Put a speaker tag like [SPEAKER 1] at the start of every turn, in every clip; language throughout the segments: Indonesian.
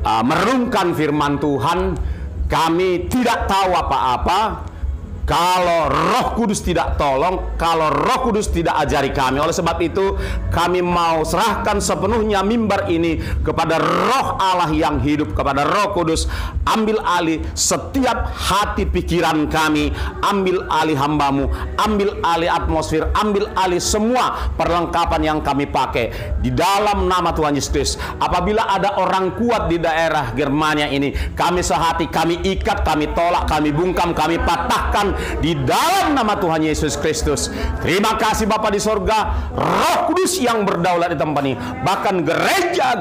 [SPEAKER 1] merenungkan firman Tuhan, kami tidak tahu apa-apa kalau Roh Kudus tidak tolong, kalau Roh Kudus tidak ajari kami. Oleh sebab itu, kami mau serahkan sepenuhnya mimbar ini kepada Roh Allah yang hidup, kepada Roh Kudus. Ambil alih setiap hati pikiran kami, ambil alih hamba-Mu, ambil alih atmosfer, ambil alih semua perlengkapan yang kami pakai di dalam nama Tuhan Yesus Kristus. Apabila ada orang kuat di daerah Germania ini, kami sehati, kami ikat, kami tolak, kami bungkam, kami patahkan di dalam nama Tuhan Yesus Kristus. Terima kasih Bapa di sorga, Roh Kudus yang berdaulat di tempat ini. Bahkan gereja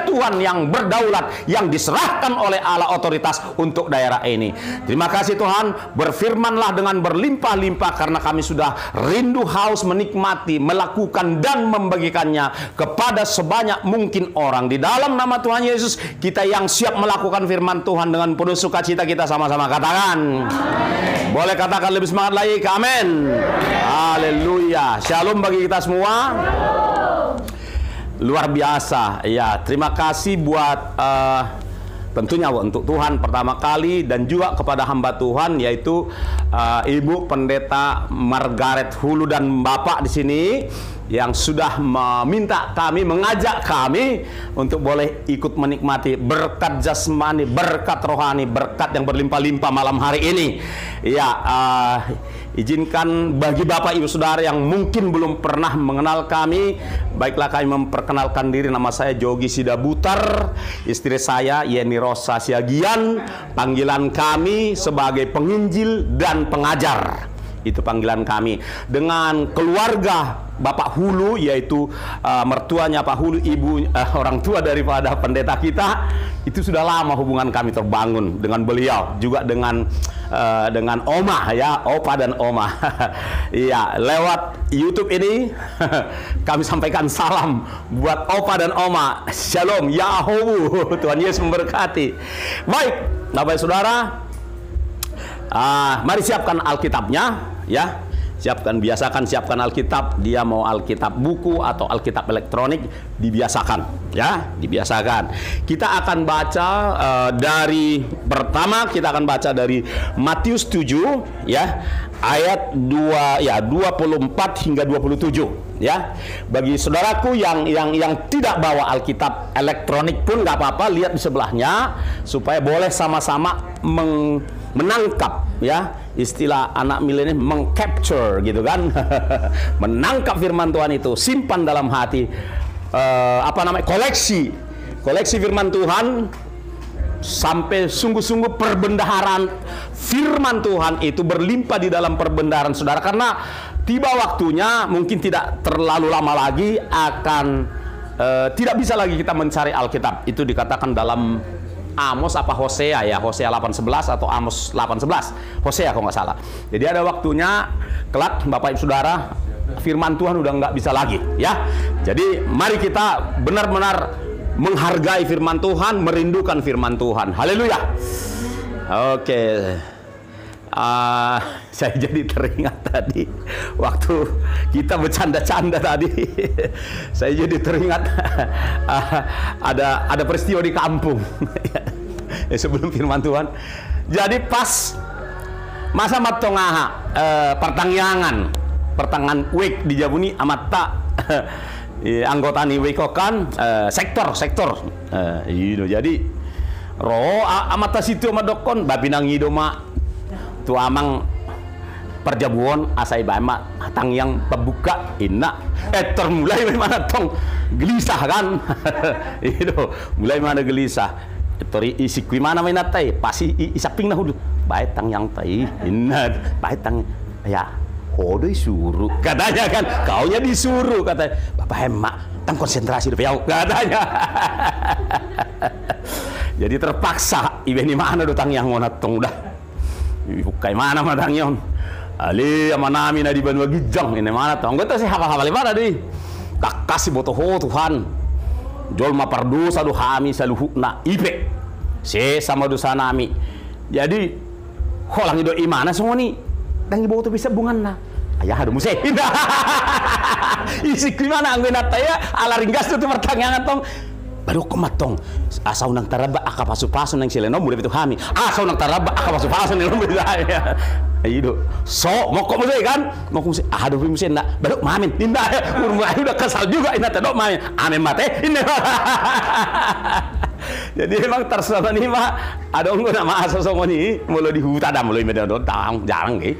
[SPEAKER 1] Tuhan yang berdaulat, yang diserahkan oleh Allah otoritas untuk daerah ini. Terima kasih Tuhan, berfirmanlah dengan berlimpah-limpah, karena kami sudah rindu haus menikmati, melakukan dan membagikannya kepada sebanyak mungkin orang. Di dalam nama Tuhan Yesus, kita yang siap melakukan firman Tuhan dengan penuh sukacita, kita sama-sama katakan. Boleh katakan lebih semangat lagi, amin. Haleluya. Shalom bagi kita semua. Luar biasa. Ya, terima kasih buat tentunya untuk Tuhan pertama kali, dan juga kepada hamba Tuhan yaitu Ibu Pendeta Margaret Hulu dan Bapak di sini yang sudah meminta kami, mengajak kami untuk boleh ikut menikmati berkat jasmani, berkat rohani, berkat yang berlimpah-limpah malam hari ini. Ya, izinkan bagi Bapak Ibu Saudara yang mungkin belum pernah mengenal kami, baiklah kami memperkenalkan diri. Nama saya Jogi Sidabutar, istri saya Yeni Rosa Siagian. Panggilan kami sebagai penginjil dan pengajar. Itu panggilan kami. Dengan keluarga Bapak Hulu, yaitu mertuanya Pak Hulu, ibu orang tua daripada pendeta kita, itu sudah lama hubungan kami terbangun dengan beliau, juga dengan Oma, ya, Opa dan Oma. Iya, lewat YouTube ini kami sampaikan salam buat Opa dan Oma. Shalom, Yahowu, Tuhan Yesus memberkati. Baik, Bapak Saudara, mari siapkan Alkitabnya, ya. Biasakan Alkitab. Dia mau Alkitab buku atau Alkitab elektronik, dibiasakan, ya, dibiasakan. Kita akan baca kita akan baca dari Matius 7, ya, ayat 24 hingga 27, ya. Bagi saudaraku yang tidak bawa Alkitab elektronik pun nggak apa-apa, lihat di sebelahnya supaya boleh sama-sama menangkap, ya, istilah anak milenial, mengcapture gitu kan. Menangkap firman Tuhan itu, simpan dalam hati, koleksi firman Tuhan, sampai sungguh-sungguh perbendaharaan firman Tuhan itu berlimpah di dalam perbendaharaan saudara. Karena tiba waktunya, mungkin tidak terlalu lama lagi, akan tidak bisa lagi kita mencari Alkitab. Itu dikatakan dalam Amos apa Hosea, ya, Hosea 8:11 atau Amos 8:11, Hosea kalau nggak salah. Jadi ada waktunya kelak Bapak Ibu Saudara, firman Tuhan udah nggak bisa lagi, ya. Jadi mari kita benar-benar menghargai firman Tuhan, merindukan firman Tuhan. Haleluya. Oke. Saya jadi teringat tadi waktu kita bercanda-canda tadi. Saya jadi teringat ada peristiwa di kampung. Sebelum firman Tuhan. Jadi pas masa matongaha pertangan wek di Jabuni amata anggota ni wekokan sektor jadi ro amata situ amadokon babinang idoma tu amang perjabuan asai bama tang yang pembuka inna termulai mana tong gelisah kan. Itu mulai mana gelisah tori isi kui mana main tai pasti isaping nah baik tang yang tai inna baik tang ya hodoi suruh katanya kan, kaunya disuruh katanya bapak emak tang konsentrasi deh yau katanya. Jadi terpaksa ibeni mana do tang yang ngonatong dah bukai mana madang yon ali ama nami na di Banua Gijang ini mana tong gue tuh sih hafal-hafal mana deh kasih botoho Tuhan jol ma pardosa do hami saluhukna ipe se sama dosa nami. Jadi holang ido imana semua nih dan ibu tuh bisa bungan na ayah ada musik isi gimana anggun ya ala ringgas tuh pertanyaan tong baru kematong asa unang taraba aka pasu-pasu nang silenom mulai itu hami asa unang taraba aka pasu-pasu nang mulai saya ayo so mau kok musik kan mau musik aduh musik nak baru mamin indah umur udah kesal juga ini tadok mamin amin mate ini jadi emang terserah nih mah ada orang nama asa songo nih mulai di hutan dah mulai medan tang jarang gitu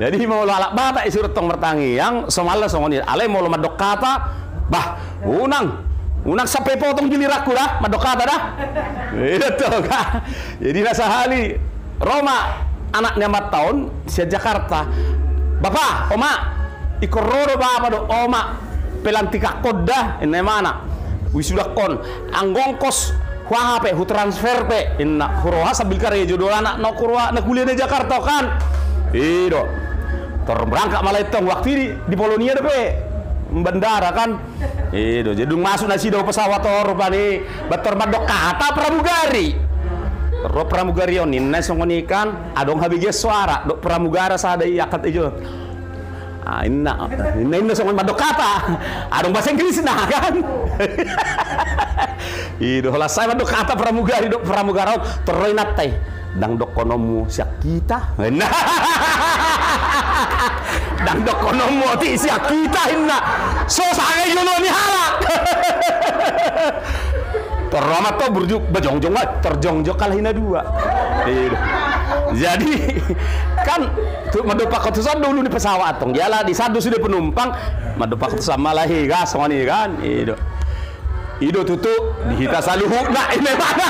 [SPEAKER 1] jadi mau lalak bata isu retong mertangi yang somala songo nih ale mau madok kata bah unang sampai potong giliraku dah madok kata dah itu kan jadi rasa hali Roma anaknya 4 tahun si Jakarta bapak oma ikororo bapak do oma pelantika koda ini mana wisuda kon anggongkos HP hu transfer pe inna huroha sambil karya jodoh anak no kurwa na kuliah di Jakarta kan ido terberangkat malah itu waktu di Polonia deh pe bandara kan ido jadi masuk nasi do pesawat rupa nih betor madok kata pramugari ro pramugari on ninna songoni kan adong habige suara do pramugara sadai akat ijo inna songoni madok kata adong bahasa Inggris nah kan ido lah saya madok kata pramugari do pramugara teroi natai dang dokonomu siak kita dang dokonomu ti siak kita inna so sange yulo ni halak terlamat tuh berjuk bejongjong terjongjok kalah hina dua jadi kan tuh madopak ketusan dulu di pesawat tong jala di sadu sudah penumpang madopak ketusan malah gas ngoni kan ido tutu dihita saluhu nah ini mana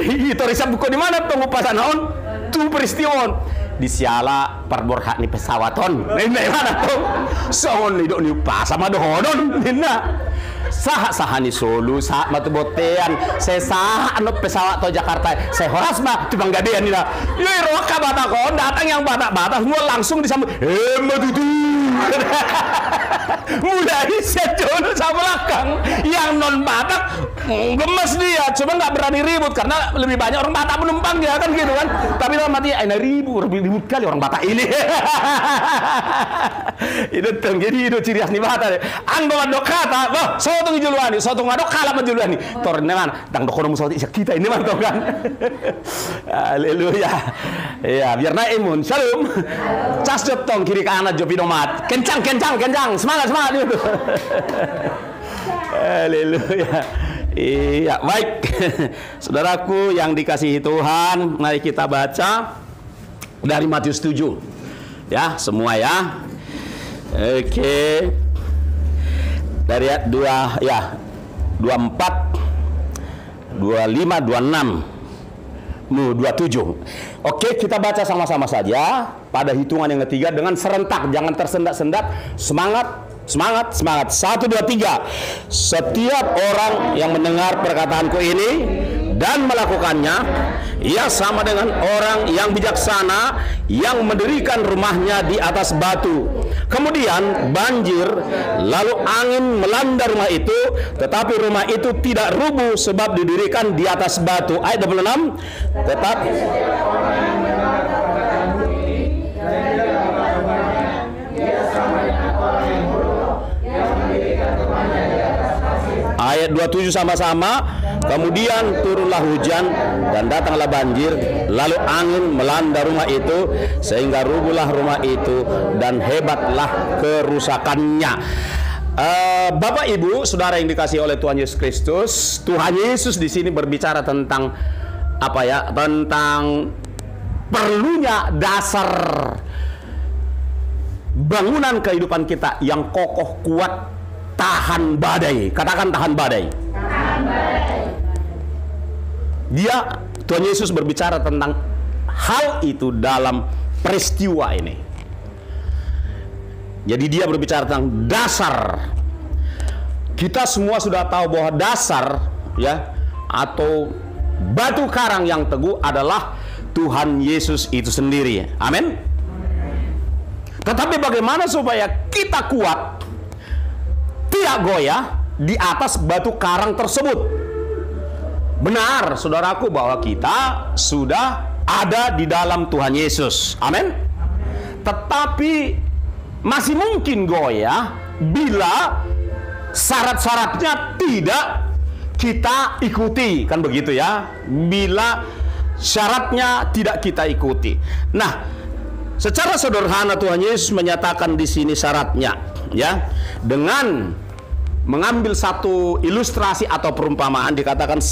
[SPEAKER 1] itu risap buku di mana tong upasan on tuh peristiwa di siala perborhak ni pesawaton ini mana tuh songon ido ni pas sama dohodon nina sahani Solo sah matu botean saya sah anu pesawat to Jakarta saya horas mah tibang gadean nina ye roka bata kon datang yang bata semua langsung disambut matutu mulai sejono sama belakang yang non Batak gemes dia cuma nggak berani ribut karena lebih banyak orang Batak penumpang ya kan gitu kan tapi dalam hati enak ribut kali orang Batak ini itu tuh jadi itu ciri khas nih Batak anggo madok kata boh sotong juluani sotong madok kalah menjuluani torne mana dang dokono musoti kita ini mantap kan haleluya ya biar naik imun shalom cas jotong kiri kanan jopinomat kencang semangat itu haleluya iya baik saudaraku yang dikasihi Tuhan mari kita baca dari Matius 7 ya semua ya oke dari 24 25 26 27. Oke, kita baca sama-sama saja pada hitungan yang ketiga dengan serentak, jangan tersendat-sendat. Semangat. 1 2 3. Setiap orang yang mendengar perkataanku ini dan melakukannya, ia sama dengan orang yang bijaksana yang mendirikan rumahnya di atas batu. Kemudian banjir, lalu angin melanda rumah itu, tetapi rumah itu tidak rubuh sebab didirikan di atas batu. Ayat 26. Tetapi ayat 27 sama-sama. Kemudian turunlah hujan dan datanglah banjir, lalu angin melanda rumah itu sehingga rubuhlah rumah itu dan hebatlah kerusakannya. Bapak Ibu, saudara yang dikasihi oleh Tuhan Yesus Kristus, Tuhan Yesus di sini berbicara tentang apa ya? Tentang perlunya dasar bangunan kehidupan kita yang kokoh, kuat, tahan badai. Katakan tahan badai. Tuhan Yesus berbicara tentang hal itu dalam peristiwa ini. Jadi dia berbicara tentang dasar. Kita semua sudah tahu bahwa dasar ya atau batu karang yang teguh adalah Tuhan Yesus itu sendiri. Amin. Tetapi bagaimana supaya kita kuat, tidak goyah di atas batu karang tersebut? Benar, saudaraku, bahwa kita sudah ada di dalam Tuhan Yesus. Amin. Tetapi masih mungkin goyah bila syarat-syaratnya tidak kita ikuti, kan begitu ya, bila syaratnya tidak kita ikuti. Nah, secara sederhana Tuhan Yesus menyatakan di sini syaratnya, ya, dengan mengambil satu ilustrasi atau perumpamaan. Dikatakan,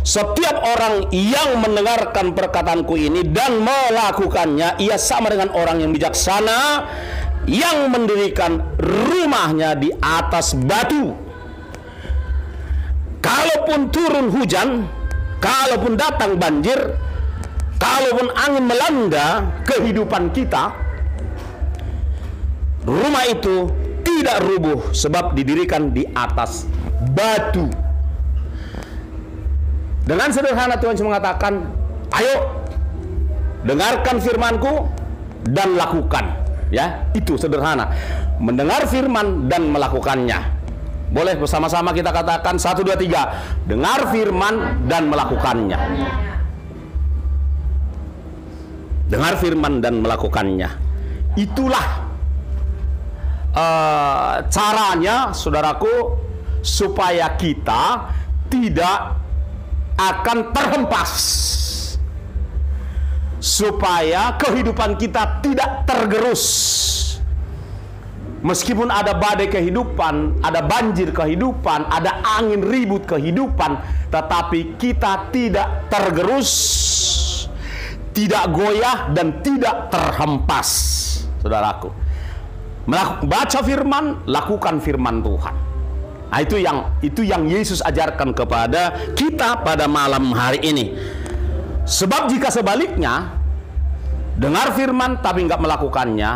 [SPEAKER 1] setiap orang yang mendengarkan perkataanku ini dan melakukannya, ia sama dengan orang yang bijaksana yang mendirikan rumahnya di atas batu. Kalaupun turun hujan, kalaupun datang banjir, kalaupun angin melanda kehidupan kita, rumah itu tidak rubuh sebab didirikan di atas batu. Dengan sederhana Tuhan mengatakan, ayo dengarkan firmanku dan lakukan. Ya, itu sederhana. Mendengar firman dan melakukannya. Boleh bersama-sama kita katakan 1, 2, 3. Dengar firman dan melakukannya. Dengar firman dan melakukannya. Itulah caranya, saudaraku, supaya kita tidak akan terhempas, supaya kehidupan kita tidak tergerus. Meskipun ada badai kehidupan, ada banjir kehidupan, ada angin ribut kehidupan, tetapi kita tidak tergerus, tidak goyah, dan tidak terhempas, saudaraku. Baca firman, lakukan firman Tuhan. Nah, itu yang Yesus ajarkan kepada kita pada malam hari ini. Sebab jika sebaliknya, dengar firman tapi nggak melakukannya,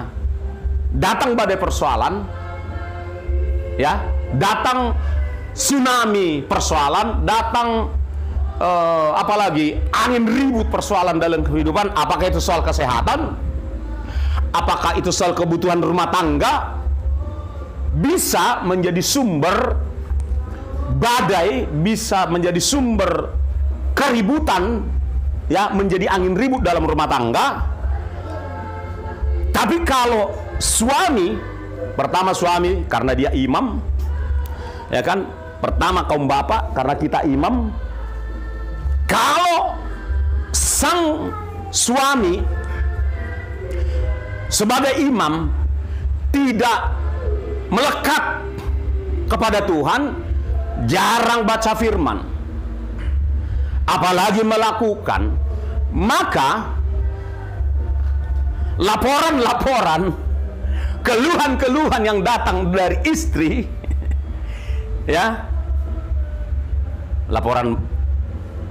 [SPEAKER 1] datang badai persoalan, ya, datang tsunami persoalan, datang apalagi angin ribut persoalan dalam kehidupan. Apakah itu soal kesehatan? Apakah itu soal kebutuhan rumah tangga? Bisa menjadi sumber badai, bisa menjadi sumber keributan, ya, menjadi angin ribut dalam rumah tangga. Tapi kalau suami, pertama suami karena dia imam, ya kan, pertama kaum bapak karena kita imam. Kalau sang suami sebagai imam tidak melekat kepada Tuhan, jarang baca firman, apalagi melakukan, maka laporan-laporan, keluhan-keluhan yang datang dari istri, ya, laporan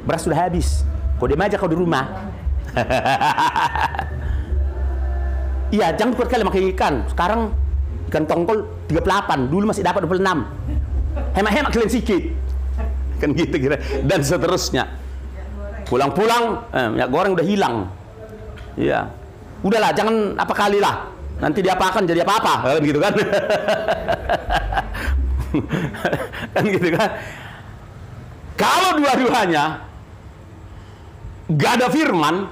[SPEAKER 1] beras sudah habis, kok diam aja kau di rumah. Iya, jangan kuat kali makan ikan. Sekarang ikan tongkol 38, dulu masih dapat 26. Hemat-hemat kalian sikit. Kan gitu kira. Dan seterusnya. Pulang-pulang, minyak goreng udah hilang. Iya. Udahlah, jangan apa kali lah. Nanti diapakan jadi apa-apa, kan gitu kan. Kan gitu kan. Kalau dua-duanya gak ada firman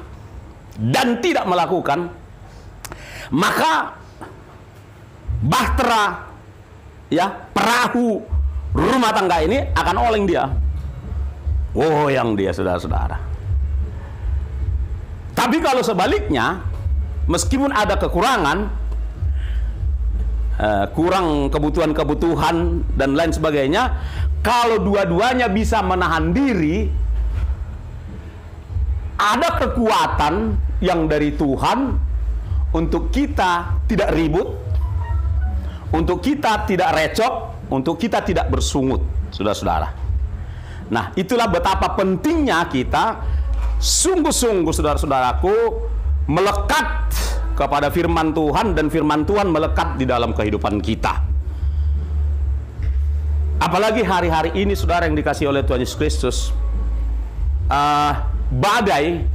[SPEAKER 1] dan tidak melakukan, maka bahtera, ya, perahu rumah tangga ini akan oleng dia. Goyang dia, saudara-saudara. Tapi kalau sebaliknya, meskipun ada kekurangan, kurang kebutuhan-kebutuhan dan lain sebagainya, kalau dua-duanya bisa menahan diri, ada kekuatan yang dari Tuhan untuk kita tidak ribut, untuk kita tidak recok, untuk kita tidak bersungut, saudara-saudara. Nah, itulah betapa pentingnya kita sungguh-sungguh, saudara-saudaraku, melekat kepada firman Tuhan, dan firman Tuhan melekat di dalam kehidupan kita. Apalagi hari-hari ini, saudara yang dikasihi oleh Tuhan Yesus Kristus, badai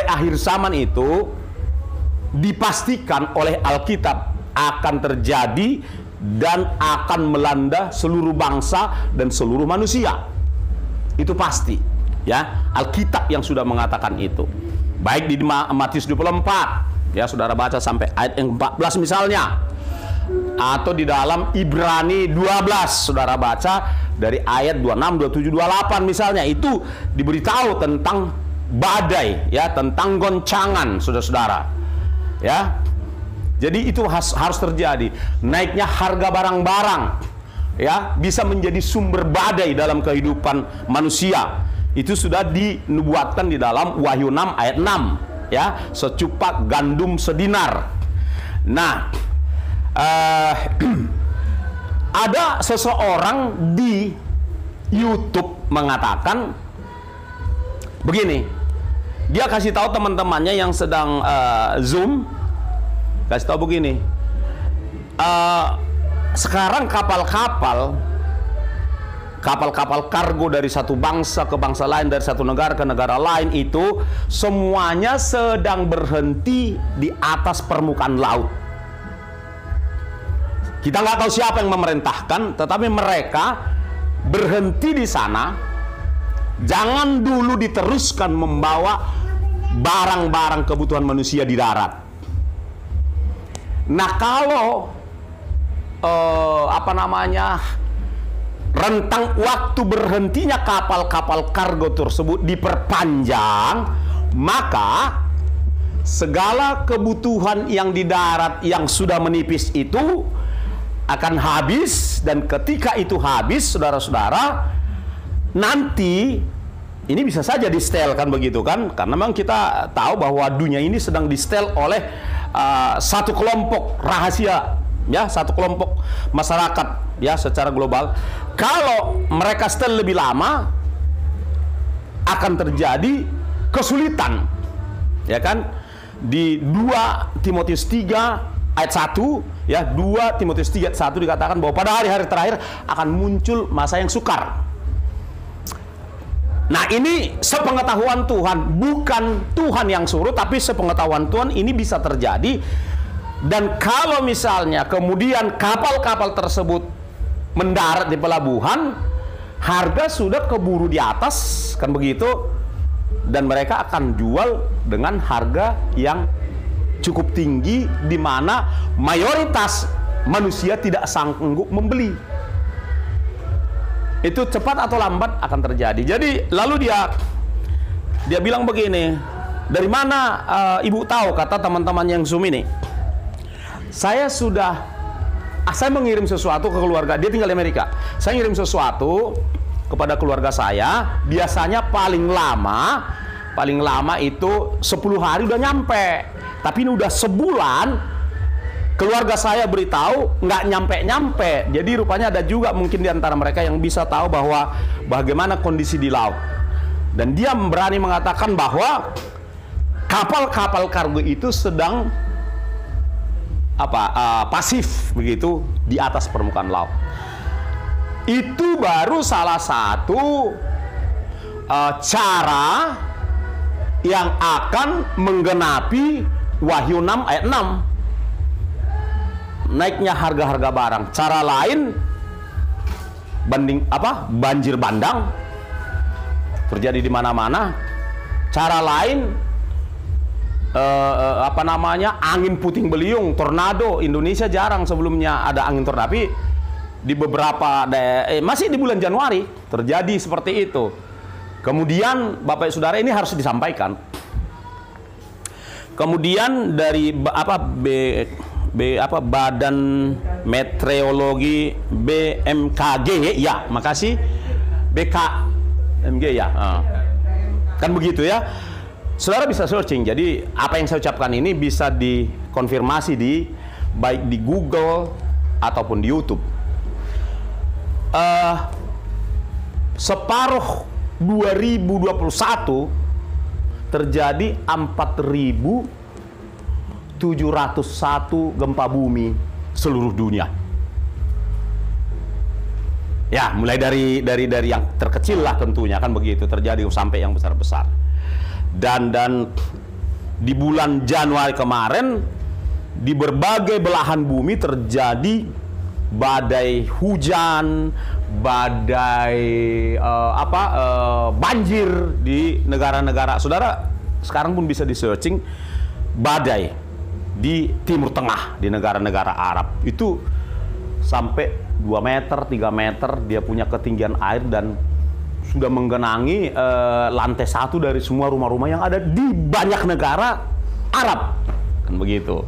[SPEAKER 1] akhir zaman itu dipastikan oleh Alkitab akan terjadi dan akan melanda seluruh bangsa dan seluruh manusia. Itu pasti, ya. Alkitab yang sudah mengatakan itu. Baik di Matius 24, ya, saudara baca sampai ayat yang 14 misalnya. Atau di dalam Ibrani 12, saudara baca dari ayat 26, 27, 28 misalnya, itu diberitahu tentang badai, ya, tentang goncangan, saudara-saudara. Ya. Jadi itu harus terjadi. Naiknya harga barang-barang, ya, bisa menjadi sumber badai dalam kehidupan manusia. Itu sudah dinubuatkan di dalam Wahyu 6 ayat 6, ya, secupak gandum sedinar. Nah, ada seseorang di YouTube mengatakan begini. Dia kasih tahu teman-temannya yang sedang Zoom, kasih tahu begini. Sekarang kapal-kapal kargo dari satu bangsa ke bangsa lain, dari satu negara ke negara lain, itu semuanya sedang berhenti di atas permukaan laut. Kita nggak tahu siapa yang memerintahkan, tetapi mereka berhenti di sana. Jangan dulu diteruskan membawa barang-barang kebutuhan manusia di darat. Nah, kalau rentang waktu berhentinya kapal-kapal kargo tersebut diperpanjang, maka segala kebutuhan yang di darat yang sudah menipis itu akan habis. Dan ketika itu habis, saudara-saudara, nanti ini bisa saja di-setel, kan begitu kan? Karena memang kita tahu bahwa dunia ini sedang di-setel oleh satu kelompok rahasia, ya, satu kelompok masyarakat, ya, secara global. Kalau mereka setel lebih lama, akan terjadi kesulitan, ya kan? Di 2 Timotius 3 ayat 1, ya, 2 Timotius 3 ayat 1 dikatakan bahwa pada hari-hari terakhir akan muncul masa yang sukar. Nah, ini sepengetahuan Tuhan, bukan Tuhan yang suruh, tapi sepengetahuan Tuhan ini bisa terjadi. Dan kalau misalnya kemudian kapal-kapal tersebut mendarat di pelabuhan, harga sudah keburu di atas, kan begitu, dan mereka akan jual dengan harga yang cukup tinggi, di mana mayoritas manusia tidak sanggup membeli. Itu cepat atau lambat akan terjadi. Jadi lalu dia bilang begini, dari mana ibu tahu, kata teman-teman yang Zoom ini, saya mengirim sesuatu ke keluarga, dia tinggal di Amerika, saya ngirim sesuatu kepada keluarga saya, biasanya paling lama itu 10 hari udah nyampe. Tapi ini udah sebulan, keluarga saya beritahu nggak nyampe-nyampe. Jadi rupanya ada juga mungkin di antara mereka yang bisa tahu bahwa bagaimana kondisi di laut. Dan dia berani mengatakan bahwa kapal-kapal kargo itu sedang pasif begitu di atas permukaan laut. Itu baru salah satu cara yang akan menggenapi Wahyu 6 ayat 6. Naiknya harga-harga barang. Cara lain banjir bandang terjadi di mana-mana. Cara lain angin puting beliung, tornado. Indonesia jarang sebelumnya ada angin tornado, tapi di beberapa masih di bulan Januari terjadi seperti itu. Kemudian Bapak Saudara, ini harus disampaikan. Kemudian dari Badan Meteorologi BMKG, ya, makasih, BKMG, ya, kan begitu ya. Saudara bisa searching. Jadi apa yang saya ucapkan ini bisa dikonfirmasi baik di Google ataupun di YouTube. Separuh 2021 terjadi 4.701 gempa bumi seluruh dunia. Ya, mulai dari yang terkecil lah tentunya, kan begitu, terjadi sampai yang besar-besar. Dan di bulan Januari kemarin di berbagai belahan bumi terjadi badai hujan, banjir di negara-negara. Saudara sekarang pun bisa di searching badai di Timur Tengah, di negara-negara Arab. Itu sampai 2 meter, 3 meter dia punya ketinggian air dan sudah menggenangi lantai 1 dari semua rumah-rumah yang ada di banyak negara Arab, kan begitu.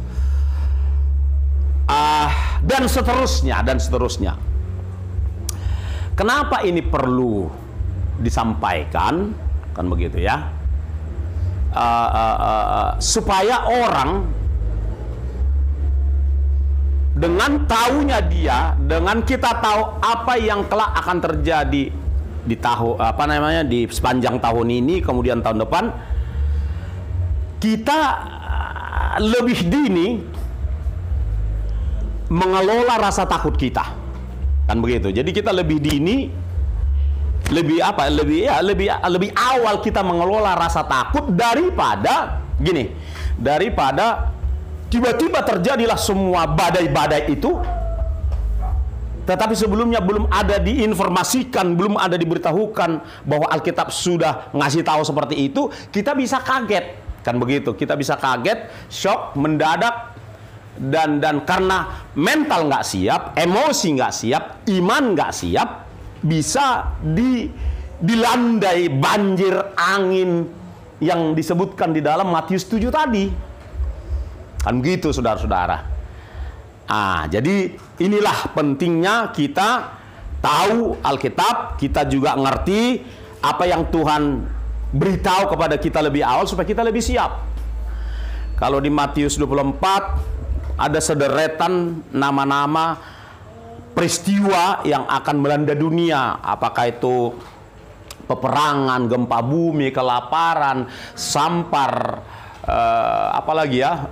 [SPEAKER 1] Dan seterusnya. Kenapa ini perlu disampaikan, kan begitu ya? Supaya orang dengan taunya dia, dengan kita tahu apa yang kelak akan terjadi di di sepanjang tahun ini, kemudian tahun depan, kita lebih dini mengelola rasa takut kita, kan begitu. Jadi kita lebih dini, lebih awal kita mengelola rasa takut daripada tiba-tiba terjadilah semua badai-badai itu, tetapi sebelumnya belum ada diinformasikan, belum ada diberitahukan bahwa Alkitab sudah ngasih tahu seperti itu, kita bisa kaget, kan begitu. Kita bisa kaget, shock, mendadak, dan karena mental nggak siap, emosi nggak siap, iman nggak siap, bisa dilandai banjir angin yang disebutkan di dalam Matius 7 tadi. Kan gitu, saudara-saudara. Jadi inilah pentingnya kita tahu Alkitab, kita juga ngerti apa yang Tuhan beritahu kepada kita lebih awal supaya kita lebih siap. Kalau di Matius 24 ada sederetan nama-nama peristiwa yang akan melanda dunia, apakah itu peperangan, gempa bumi, kelaparan, sampar, apalagi ya,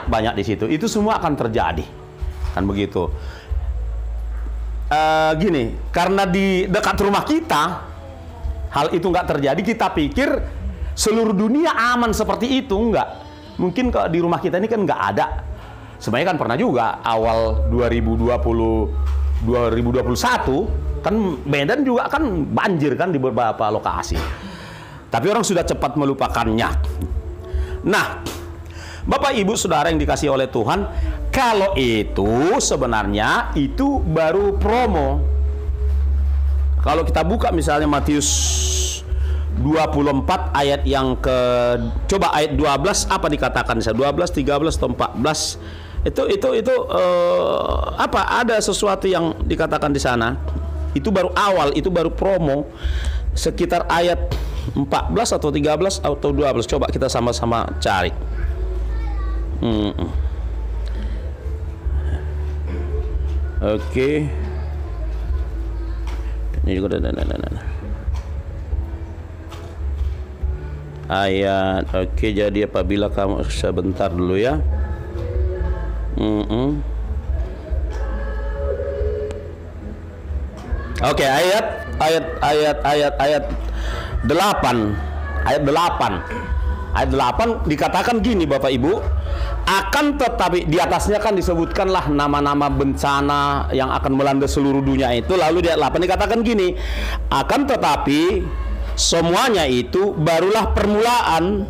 [SPEAKER 1] banyak di situ. Itu semua akan terjadi, kan begitu. Karena di dekat rumah kita hal itu nggak terjadi, kita pikir seluruh dunia aman seperti itu. Enggak, mungkin kalau di rumah kita ini kan nggak ada. Sebenarnya kan pernah juga awal 2021 kan Medan juga kan banjir kan di beberapa lokasi. Tapi orang sudah cepat melupakannya. Nah, Bapak Ibu Saudara yang dikasihi oleh Tuhan, kalau itu sebenarnya itu baru promo. Kalau kita buka misalnya Matius 24 ayat yang coba ayat 12 apa dikatakan? 12, 13 atau 14? Itu ada sesuatu yang dikatakan di sana. Itu baru awal, itu baru promo. Sekitar ayat 14 atau 13 atau 12. Coba kita sama-sama cari. Oke. Ini juga ayat. Oke, jadi apabila kamu sebentar dulu ya. Oke, ayat 8. Ayat 8 dikatakan gini Bapak Ibu, akan tetapi di atasnya kan disebutkanlah nama-nama bencana yang akan melanda seluruh dunia itu. Lalu di ayat 8 dikatakan gini, akan tetapi semuanya itu barulah permulaan,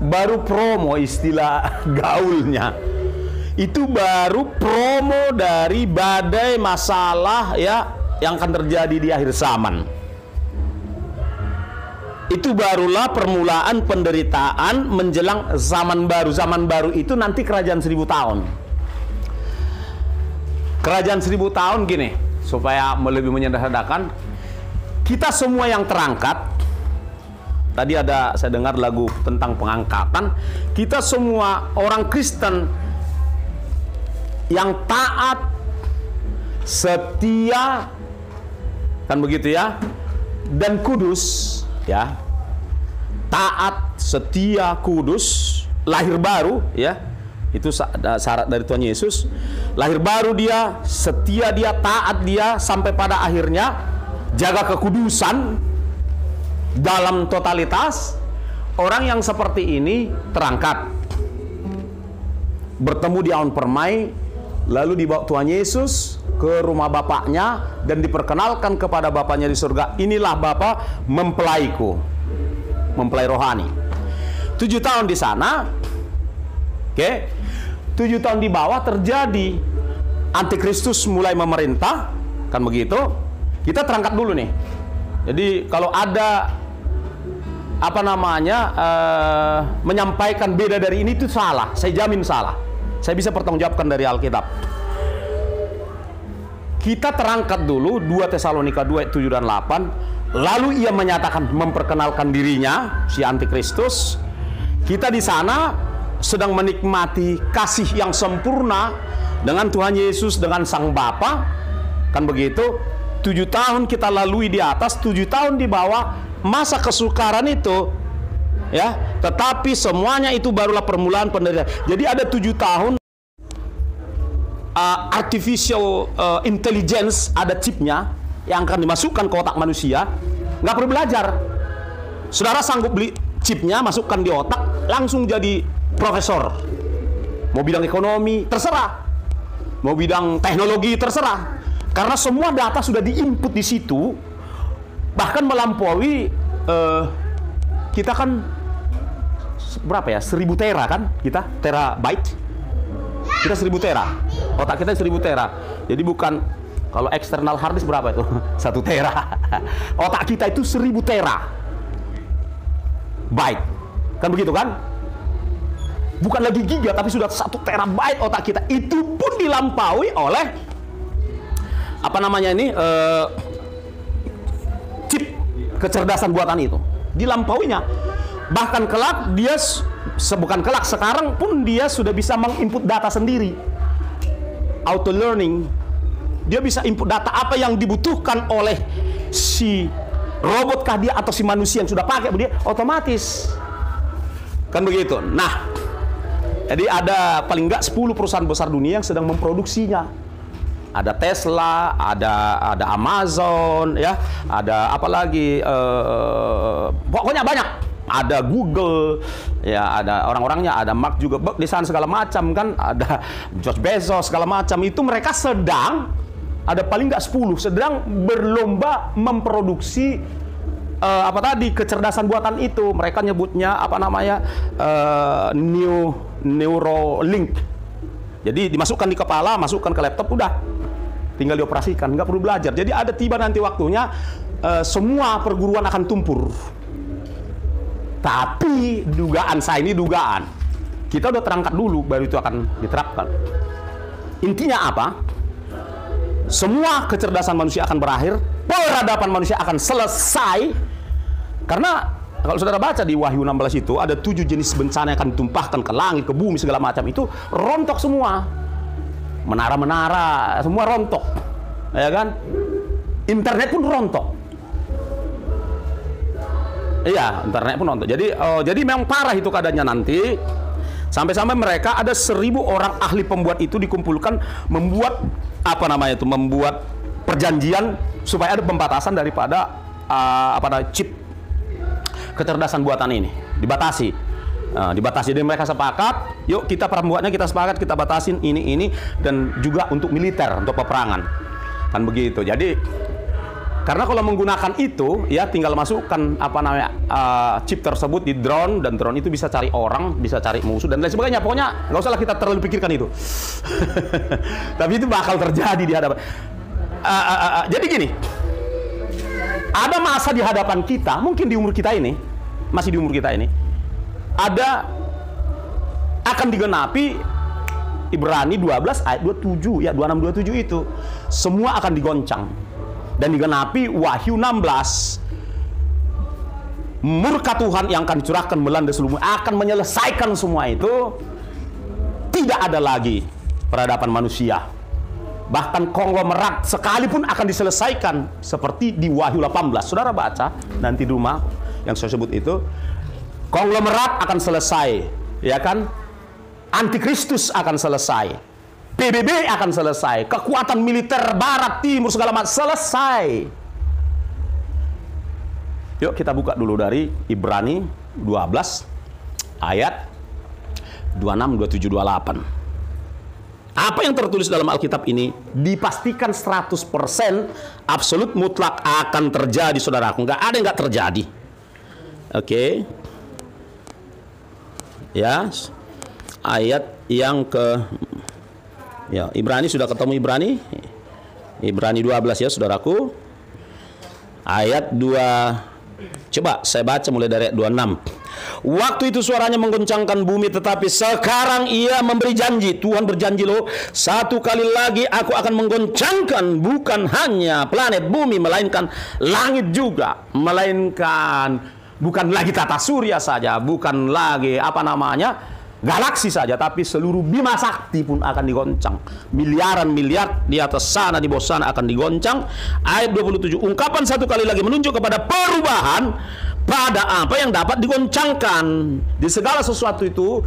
[SPEAKER 1] baru promo, istilah gaulnya. Itu baru promo dari badai masalah ya yang akan terjadi di akhir zaman. Itu barulah permulaan penderitaan menjelang zaman baru. Zaman baru itu nanti kerajaan 1000 tahun. Kerajaan 1000 tahun gini, supaya lebih menyederhanakan, kita semua yang terangkat. Tadi saya dengar lagu tentang pengangkatan. Kita semua orang Kristen yang taat, setia, kan begitu ya, dan kudus ya. Taat, setia, kudus, lahir baru ya. Itu syarat dari Tuhan Yesus. Lahir baru dia, setia dia, taat dia sampai pada akhirnya, jaga kekudusan dalam totalitas. Orang yang seperti ini terangkat, bertemu di awan permai, lalu dibawa Tuhan Yesus ke rumah Bapaknya dan diperkenalkan kepada Bapaknya di surga. Inilah Bapa mempelaiku, mempelai rohani. 7 tahun di sana, oke, 7 tahun di bawah terjadi Antikristus mulai memerintah, kan begitu. Kita terangkat dulu nih. Jadi kalau ada menyampaikan beda dari ini itu salah. Saya jamin salah. Saya bisa pertanggungjawabkan dari Alkitab. Kita terangkat dulu 2 Tesalonika 2 ayat 7 dan 8. Lalu ia menyatakan, memperkenalkan dirinya, si Antikristus. Kita di sana sedang menikmati kasih yang sempurna dengan Tuhan Yesus, dengan Sang Bapa, kan begitu. 7 tahun kita lalui di atas, 7 tahun di bawah, masa kesukaran itu, ya. Tetapi semuanya itu barulah permulaan penderitaan. Jadi ada 7 tahun artificial intelligence, ada chipnya yang akan dimasukkan ke otak manusia. Nggak perlu belajar. Saudara sanggup beli chipnya, masukkan di otak, langsung jadi profesor. Mau bidang ekonomi, terserah. Mau bidang teknologi, terserah. Karena semua data sudah diinput di situ, bahkan melampaui kita kan berapa ya? 1000 tera kan? Kita terabyte. Kita 1000 tera. Otak kita 1000 tera. Jadi bukan, kalau eksternal hard disk berapa itu? 1 tera. Otak kita itu 1000 tera byte. Kan begitu kan? Bukan lagi giga, tapi sudah 1 terabyte otak kita. Itu pun dilampaui oleh chip kecerdasan buatan itu. Dilampauinya. Bahkan kelak dia, bukan kelak, sekarang pun dia sudah bisa menginput data sendiri. Auto learning. Dia bisa input data apa yang dibutuhkan oleh si robotkah dia atau si manusia yang sudah pakai, dia otomatis. Kan begitu. Nah, jadi ada paling nggak 10 perusahaan besar dunia yang sedang memproduksinya. Ada Tesla, ada Amazon, ya, ada apa lagi, pokoknya banyak. Ada Google, ya, ada orang-orangnya, ada Mark juga di sana segala macam kan, ada George Bezos segala macam. Itu mereka sedang, ada paling nggak 10 sedang berlomba memproduksi kecerdasan buatan itu. Mereka nyebutnya Neuralink. Jadi dimasukkan di kepala, masukkan ke laptop, udah tinggal dioperasikan, nggak perlu belajar. Jadi ada tiba nanti waktunya semua perguruan akan tumpur. Tapi dugaan saya ini dugaan. Kita udah terangkat dulu, baru itu akan diterapkan. Intinya apa? Semua kecerdasan manusia akan berakhir, peradaban manusia akan selesai. Karena kalau saudara baca di Wahyu 16 itu ada 7 jenis bencana yang akan ditumpahkan ke langit, ke bumi, segala macam. Itu rontok semua. Menara-menara semua rontok, ya kan? Internet pun rontok. Iya, internet pun rontok. Jadi memang parah itu keadaannya nanti. Sampai-sampai mereka ada 1000 orang ahli pembuat itu dikumpulkan membuat membuat perjanjian supaya ada pembatasan daripada chip kecerdasan buatan ini dibatasi. Dibatasi. Jadi mereka sepakat, yuk kita pembuatnya kita sepakat, kita batasin ini dan juga untuk militer, untuk peperangan. Kan begitu. Jadi karena kalau menggunakan itu, ya tinggal masukkan chip tersebut di drone, dan drone itu bisa cari orang, bisa cari musuh dan lain sebagainya. Pokoknya nggak usah kita terlalu pikirkan itu. Tapi itu bakal terjadi di hadapan. Jadi gini, ada masa di hadapan kita, mungkin di umur kita ini, masih di umur kita ini, akan digenapi Ibrani 12 ayat 27, ya 26-27 itu. Semua akan digoncang. Dan digenapi Wahyu 16. Murka Tuhan yang akan dicurahkan melanda seluruh akan menyelesaikan semua itu. Tidak ada lagi peradaban manusia. Bahkan konglomerat sekalipun akan diselesaikan seperti di Wahyu 18. Saudara baca nanti di rumah yang saya sebut itu. Konglomerat akan selesai, ya kan? Antikristus akan selesai. PBB akan selesai. Kekuatan militer barat, timur, segala macam selesai. Yuk kita buka dulu dari Ibrani 12 ayat 26, 27, 28. Apa yang tertulis dalam Alkitab ini dipastikan 100% absolut mutlak akan terjadi, saudaraku. Nggak ada yang nggak terjadi. Oke. Ya, ayat yang ke
[SPEAKER 2] Ya, Ibrani sudah ketemu Ibrani? Ibrani 12 ya, saudaraku. Ayat 2. Coba saya baca mulai dari ayat 26. Waktu itu suaranya menggoncangkan bumi, tetapi sekarang ia memberi janji. Tuhan berjanji loh, satu kali lagi aku akan menggoncangkan bukan hanya planet bumi, melainkan langit juga. Melainkan bukan lagi tata surya saja, bukan lagi galaksi saja, tapi seluruh bima sakti pun akan digoncang. Miliaran miliar di atas sana, di bawah sana akan digoncang. Ayat 27, ungkapan satu kali lagi menunjuk kepada perubahan pada apa yang dapat digoncangkan. Di segala sesuatu itu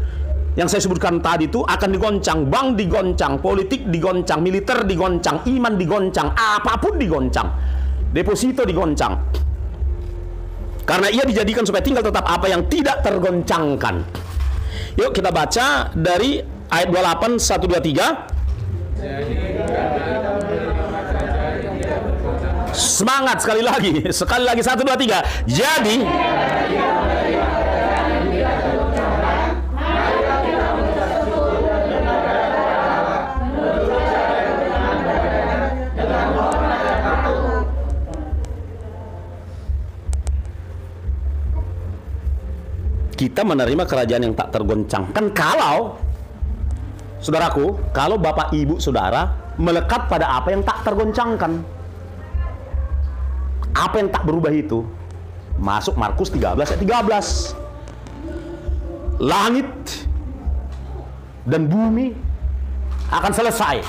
[SPEAKER 2] yang saya sebutkan tadi itu akan digoncang. Bank digoncang, politik digoncang, militer digoncang, iman digoncang, apapun digoncang, deposito digoncang. Karena ia dijadikan supaya tinggal tetap apa yang tidak tergoncangkan. Yuk kita baca dari ayat 28, 1, 2, 3. Semangat sekali lagi, 1, 2, 3. Jadi kita menerima kerajaan yang tak tergoncangkan kalau, saudaraku, kalau bapak ibu saudara melekat pada apa yang tak tergoncangkan. Apa yang tak berubah itu? Masuk Markus 13 ayat 13. Langit dan bumi akan selesai.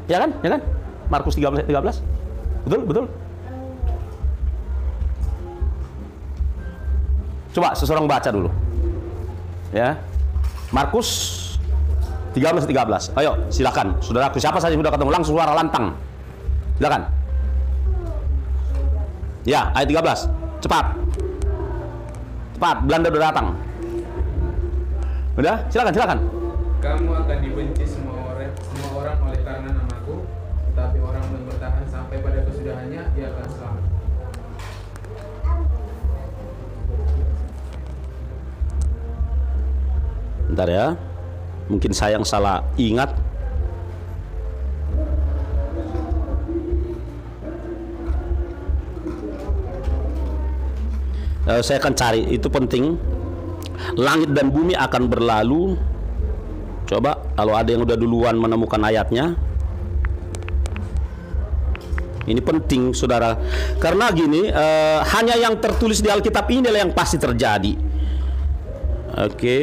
[SPEAKER 2] Ya kan? Ya kan? Markus 13 ayat 13. Betul? Betul? Coba seseorang baca dulu. Ya, Markus 13. Ayo, silakan, saudaraku. Siapa saja yang sudah ketemu langsung suara lantang. Silakan. Ya, ayat 13. Cepat. Cepat, Belanda udah datang. Udah, silakan.
[SPEAKER 3] Kamu akan dibenci semua orang oleh karena namaku, tetapi orang yang bertahan sampai pada kesudahannya, dia akan selamat.
[SPEAKER 2] Bentar ya, mungkin saya yang salah ingat. Saya akan cari, itu penting. Langit dan bumi akan berlalu. Coba kalau ada yang udah duluan menemukan ayatnya. Ini penting, saudara, karena gini, hanya yang tertulis di Alkitab inilah yang pasti terjadi. Oke.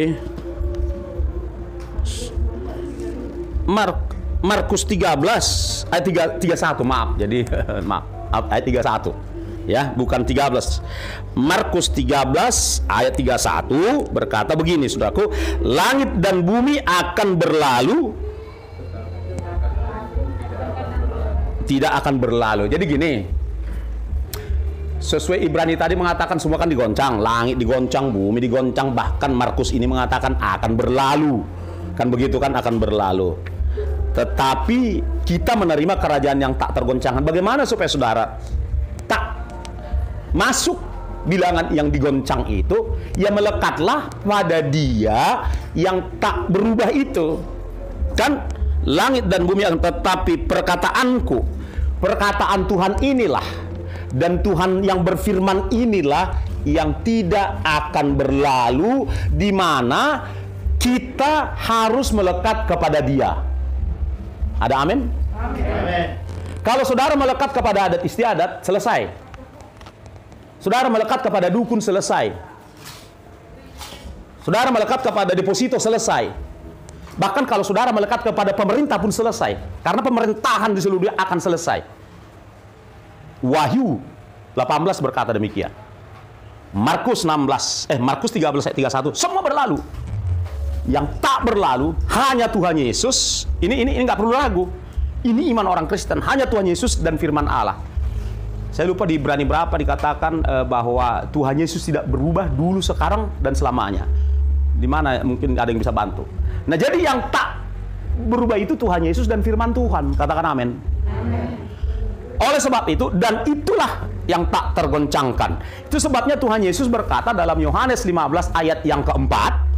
[SPEAKER 2] Markus 13 ayat 31, maaf. Jadi maaf, ayat 31. Ya, bukan 13. Markus 13 ayat 31 berkata begini, saudaraku, langit dan bumi akan berlalu, tidak akan berlalu. Jadi gini, sesuai Ibrani tadi mengatakan semua kan digoncang, langit digoncang, bumi digoncang, bahkan Markus ini mengatakan akan berlalu. Kan begitu kan, akan berlalu. Tetapi kita menerima kerajaan yang tak tergoncangkan. Bagaimana supaya saudara tak masuk bilangan yang digoncang itu? Ya melekatlah pada Dia yang tak berubah itu. Kan langit dan bumi akan, tetapi perkataanku, perkataan Tuhan inilah, dan Tuhan yang berfirman inilah yang tidak akan berlalu, di mana kita harus melekat kepada Dia. Ada amin? Amin. Kalau saudara melekat kepada adat istiadat, selesai. Saudara melekat kepada dukun, selesai. Saudara melekat kepada deposito, selesai. Bahkan kalau saudara melekat kepada pemerintah pun selesai. Karena pemerintahan di seluruh dunia akan selesai. Wahyu 18 berkata demikian. Markus 13 ayat 31, semua berlalu. Yang tak berlalu hanya Tuhan Yesus. Ini nggak perlu ragu. Ini iman orang Kristen, hanya Tuhan Yesus dan firman Allah. Saya lupa di Ibrani berapa dikatakan bahwa Tuhan Yesus tidak berubah dulu, sekarang, dan selamanya. Di mana mungkin ada yang bisa bantu. Nah, jadi yang tak berubah itu Tuhan Yesus dan firman Tuhan. Katakan amin. Amin. Oleh sebab itu, dan itulah yang tak tergoncangkan. Itu sebabnya Tuhan Yesus berkata dalam Yohanes 15 ayat yang keempat.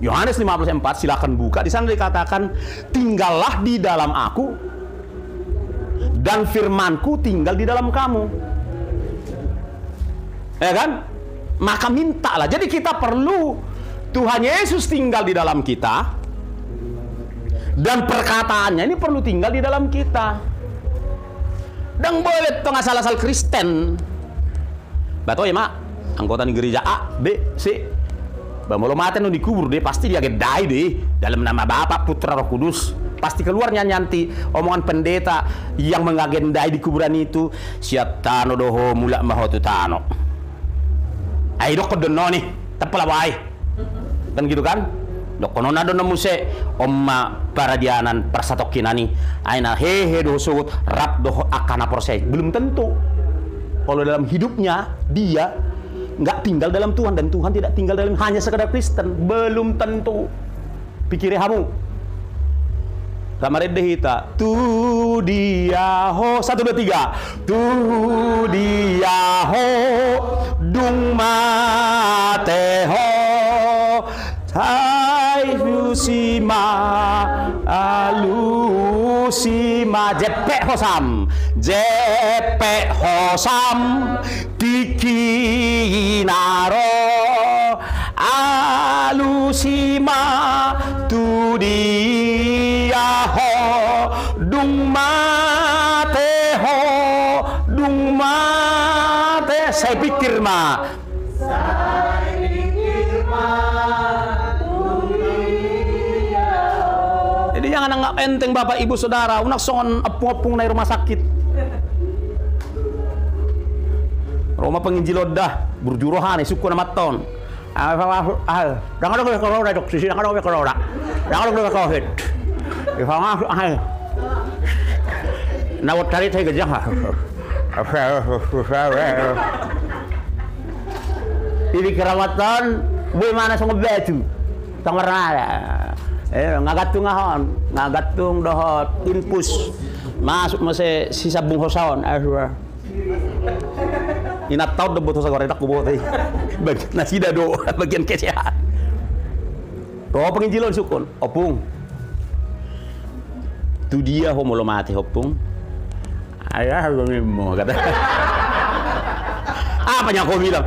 [SPEAKER 1] Yohanes 15:4, silakan buka. Di sana dikatakan, tinggallah di dalam aku dan firmanku tinggal di dalam kamu. Ya kan? Maka mintalah. Jadi kita perlu Tuhan Yesus tinggal di dalam kita, dan perkataannya ini perlu tinggal di dalam kita. Dan boleh tong asal-asal Kristen. Bato ya mak, anggota di gereja A, B, C. Bamolo mati no dikubur deh, pasti dia gedai deh dalam nama Bapa, Putra, Roh Kudus. Pasti keluarnya nyanti omongan pendeta yang mengagendai di kuburan itu, siap tano doho mulak mahotu tano. Ai dok kodono nih, tepela wae. Kan gitu kan? Dok kono nado namuse omma paradianan persatokinani. Aina hehe doho sugut rap doho akana proses. Belum tentu. Kalau dalam hidupnya dia nggak tinggal dalam Tuhan, dan Tuhan tidak tinggal dalam hanya sekedar Kristen, belum tentu. Pikirnya kamu Kamar dehita tu dia ho 1 2 3 tu dia ho dung mate ho tai fusima alusima jepe hosam tikinaro alusima tu dia ho dung mate saya pikir jadi jangan anggap enteng Bapak Ibu Saudara unak songon apung-apung na rumah sakit Roma penginjilodah burjurohan suku nama ton jangan dong kalau udah dok sisi jangan dong kalau udah jangan dong kalau hit nawat cari saya gejang ini kerawatan bagaimana sama baju tangerana ngagatung ngagatung dohot infus masuk masih sisa bung hosaon inat tahu debut hosa goredak kubo teh bagian nasi dado bagian kesehatan roh penginjilon sukun opung tu dia homo lo mati opung ayah mau kata apa yang kau bilang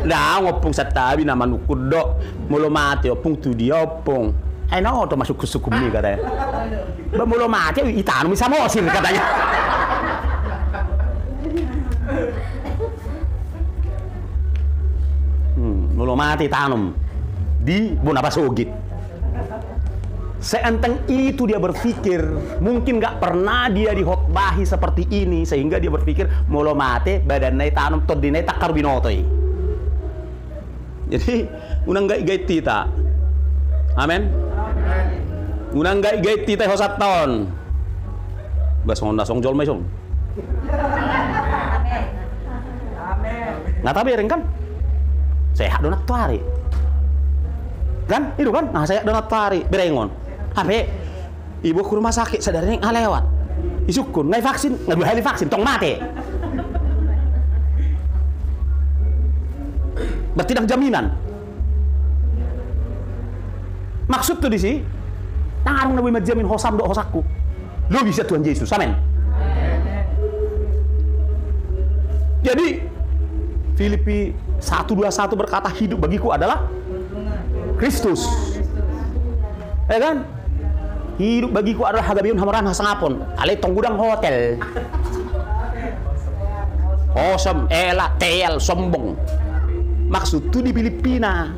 [SPEAKER 1] nah ngopung satabi nama nukudo molo mati opung tu dia opung enak auto masuk ke suku ini katanya molo mati itan bisa mosir katanya molo mati tanam di Bonapasogit. Seenteng itu dia berpikir, mungkin nggak pernah dia dihotbahi seperti ini sehingga dia berpikir molo mate badannya tanam todine takar binotoi. Jadi unang gait tita, amen. Unang gait tita hosat tahun. Basong nasong jol mesong. Nggak tahu bereng kan? Sehat donat tari. Kan? Itu kan? Nah sehat donat tari berengon. Apa? Ibu ke rumah sakit sadarnya nggak lewat. Isukun nggak vaksin, nggak boleh vaksin, tong mati. Bertindak jaminan. Maksud tuh di sini, tangan nabi menjamin hosam do hosaku. Lo bisa Tuhan Yesus, amin. Jadi Filipi 1:21 berkata hidup bagiku adalah Kristus. Ya kan? Hidup bagiku adalah hagabiun hamaran hasangapon. Ale tonggudang hotel. Osem, elak, tel, sombong. Maksud itu di Filipina.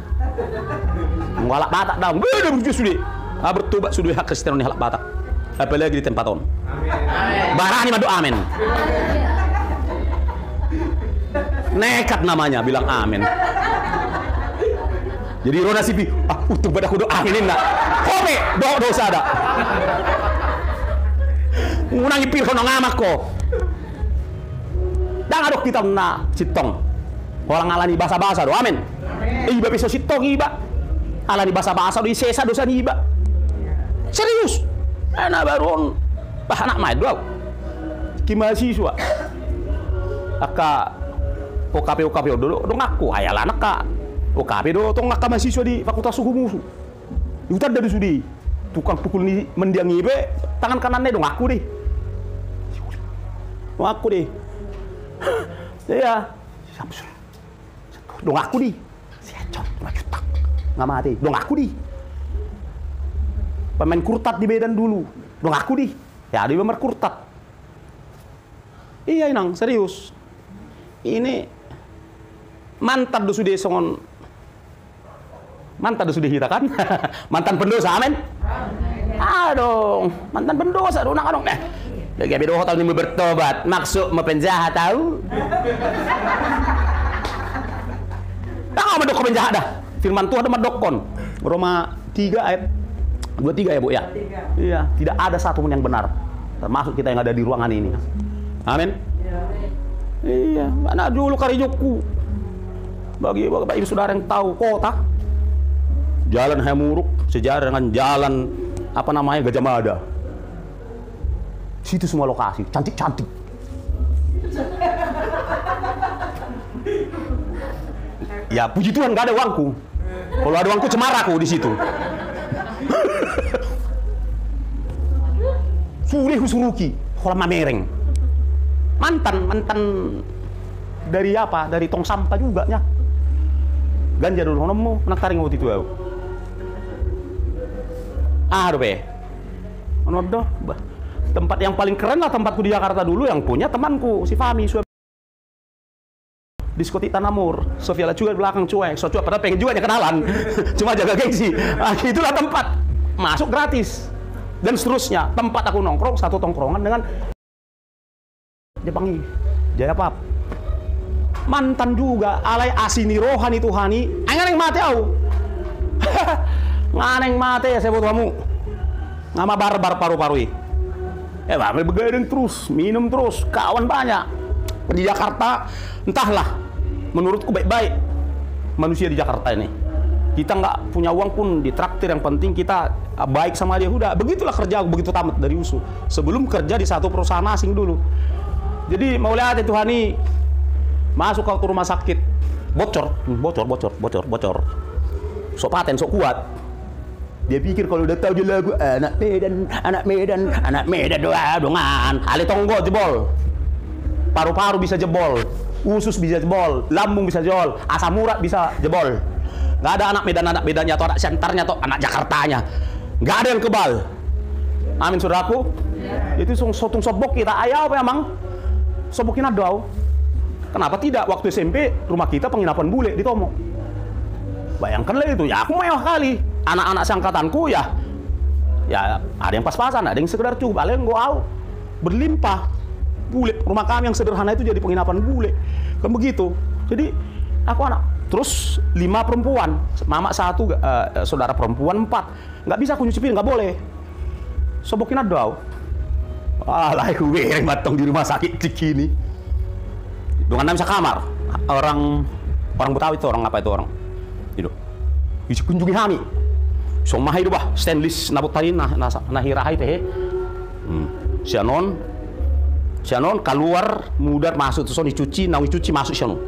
[SPEAKER 1] Ngalak Batak daun. Beda berjus sudah. Bertobat sudah hak Kristen halak Batak. Apalagi di tempat on. Barani madu amin. Nekat namanya bilang amin. Jadi Rona Sipi, untuk pada kudu aminin nak. Kope, dosa ada. Unang ipir kono ngamak ko. Dan adok kita na sitong. Orang alani basa-basa do, amin. Iba bisa sitong iba. Alani basa-basa do isesa dosa ni iba. Serius. Ana baron anak main do. Ki mahasiswa. Aka OKP dulu dong aku ayalah anak kak OKP do tong ngaka mahasiswa di Fakultas Hukum Utar dari sudi. Tukang pukul ni mendiang ibe, tangan kanannya dong aku deh. Dong aku deh. Iya. Dong aku deh. Siacot, majutak. Nggak mati. Dong aku deh. Pemain kurtat di Medan dulu. Dong aku deh. Ya dia pemain kurtat. Iya inang, serius. Ini mantan do sudah songon. Mantan do sudah kita kan? Mantan pendosa, amin. Aduh, mantan pendosa do nak dong. Lagi bedo tahun ini bertobat, maksud penjahat tahu. Tahu medok penjahat dah. Firman Tuhan ada medokon. Roma 3 ayat 23 ya, Bu ya. Iya, tidak ada satu pun yang benar. Termasuk kita yang ada di ruangan ini. Amin. Iya, mana dulu karijoku. Bagi Bapak Ibu Saudara yang tahu kota Jalan Hamuruk sejarah dengan jalan apa namanya Gajah Mada. Situ semua lokasi, cantik-cantik. Ya puji Tuhan nggak ada uangku. Kalau ada uangku cemara aku di situ. Sudah husuruki, kolam mamereng. Mantan dari apa? Dari tong sampah juga nya. Ganja dulu nemu nak taring waktu itu aku. Aduh be. Anodo, tempat yang paling keren lah tempatku di Jakarta dulu yang punya temanku si Fami. Diskotik Tanamur, Sofia juga di belakang cuek. So cuek padahal pengen juga kenalan. Cuma jaga gengsi. Itulah tempat. Masuk gratis. Dan seterusnya, tempat aku nongkrong satu tongkrongan dengan Jepangi, Jaya Pap. Mantan juga, alay asini rohani tuhani. Nganeng mati au. Nganeng mati ya sebut kamu. Ngama barbar paru-parui. Bapak begadang terus, minum terus, kawan banyak. Di Jakarta, entahlah. Menurutku baik-baik manusia di Jakarta ini. Kita nggak punya uang pun ditraktir, yang penting kita baik sama dia. Udah, begitulah kerja aku begitu tamat dari USU. Sebelum kerja di satu perusahaan asing dulu. Jadi mau lihat itu Hani masuk ke rumah sakit, bocor. Sok paten, sok kuat. Dia pikir kalau udah tahu dia lagu anak Medan dongan. Ali tonggo jebol. Paru-paru bisa jebol, usus bisa jebol, lambung bisa jebol, asam urat bisa jebol. Nggak ada anak Medannya atau anak Sentarnya atau anak Jakartanya. Nggak ada yang kebal. Amin saudaraku. Itu sotung sobok kita ayah apa emang? Sobokin adau. Kenapa tidak? Waktu SMP rumah kita penginapan bule di Tomo. Bayangkanlah itu. Ya aku mewah kali. Anak-anak seangkatanku ya ada yang pas-pasan, ada yang sekedar cukup, ada yang gua berlimpah. Bule, rumah kami yang sederhana itu jadi penginapan bule. Kan begitu. Jadi aku anak. Terus 5 perempuan, mama 1, saudara perempuan 4. Nggak bisa aku nyuci piring, nggak boleh. Sobokin adau. Alah, gue matang di rumah sakit begini. Dengan bisa kamar. Orang Betawi itu orang apa itu orang? Itu. Bisa kunjungi kami. So mah itu bah stainless nabut tadi nahiraha itu he. Sianon keluar mudar masuk terus dicuci, nawi cuci masuk sianon.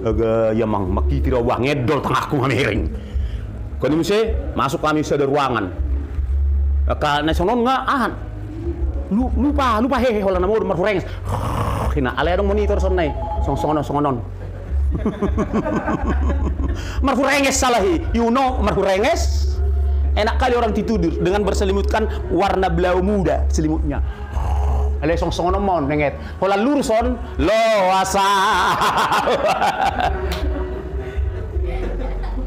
[SPEAKER 1] Agak ya mang maki tidak wah ngedol tengahku ngamiring. Kau ini masuk kami ada ruangan. Karena sianon nggak lupa hehe hola namo marhurenges. Kina ale dong monitor sonai songonon. Marhurenges salahi, you know marhurenges. Enak kali orang tidur dengan berselimutkan warna blau muda selimutnya. Ale songonon mon nenget. Hola lurson lo asa.